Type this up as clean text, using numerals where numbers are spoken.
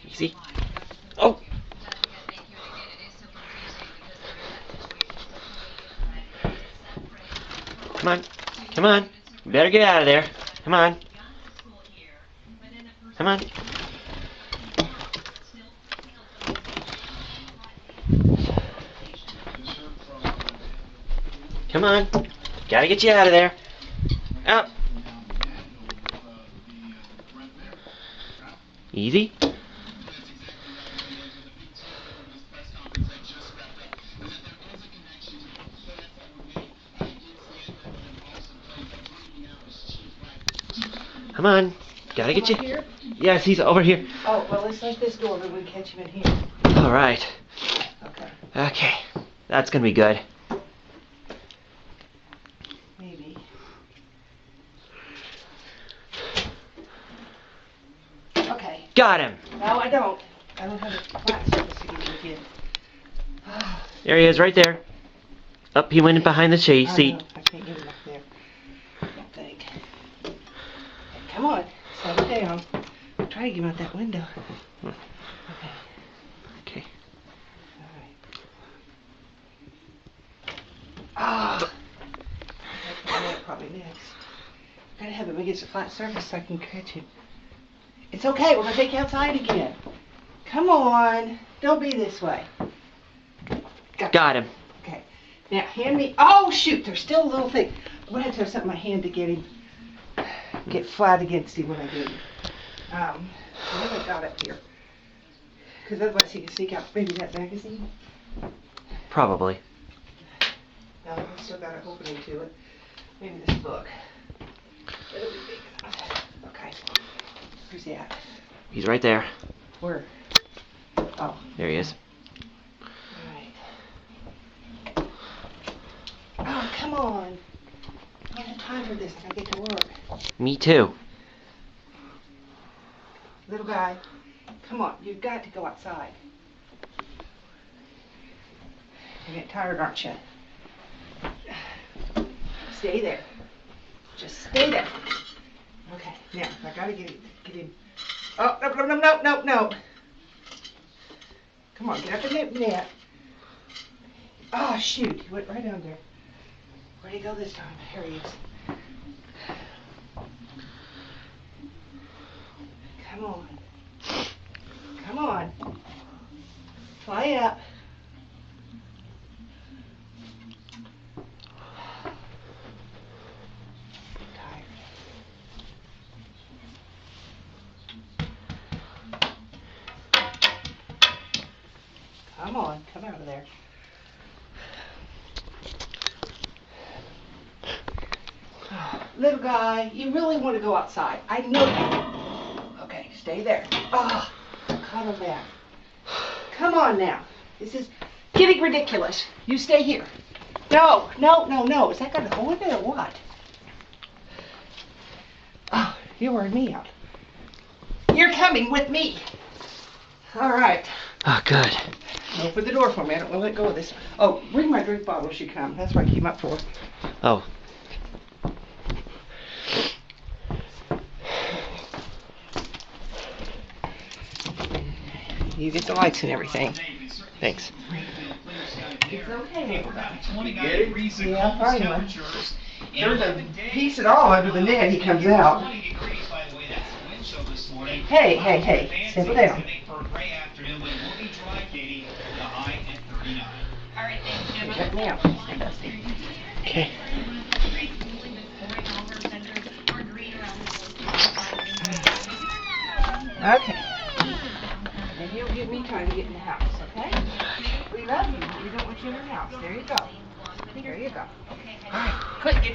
Easy. Oh. Come on. Come on. You better get out of there. Come on. Come on. Come on. Gotta get you out of there. Out. Easy. Come on. Gotta get you. Here? Yes, he's over here. Oh, well, let's let this door, but we can catch him in here. All right. Okay. Okay. That's gonna be good. Maybe. Okay. Got him. No, I don't. I don't have a flat surface to give you again. There he is, right there. Up, he went in behind the seat. I can't get him up there. I don't think. Come on, settle down. Try to get him out that window. Okay. Okay. Alright. Ah! That's probably next. Gotta have him against a flat surface so I can catch him. It's okay, we're gonna take you outside again. Come on. Don't be this way. Got him. Okay. Now hand me. Oh shoot! There's still a little thing. I'm gonna have to have something in my hand to get him. Get flat against him when I get him. What have I got up here? Because otherwise he can sneak out. Maybe that magazine. Probably. No, I've still got an opening to it. Maybe this book. It'll be big enough. Okay. Where's he at? He's right there. Where? Oh. There he is. Alright. Oh, come on. I don't have time for this. I get to work. Me too. Little guy, come on. You've got to go outside. You're getting tired, aren't you? Stay there. Just stay there. Okay, now, I gotta get him. Oh, no. Come on, get up in that net. Oh, shoot, he went right under. Where'd he go this time? Here he is. Come on. Come on. Fly up. Tired. Come on, come out of there. Little guy, you really want to go outside. I know you. Okay, stay there. Oh, caught him there. Come on now. This is getting ridiculous. You stay here. No. Is that going to hold it or what? Oh, you're wearing me out. You're coming with me. All right. Oh, good. Open the door for me. I don't want to let go of this. Oh, bring my drink bottle as you come. That's what I came up for. Oh. You get the lights and everything. Thanks. It's okay. Yeah, finally. There's a piece at all under the net. He comes out. Hey. Settle down. Check me out. Okay. Okay. And you'll give me time to get in the house, okay? We love you. We don't want you in the house. There you go. There you go. All right. Quick, get in.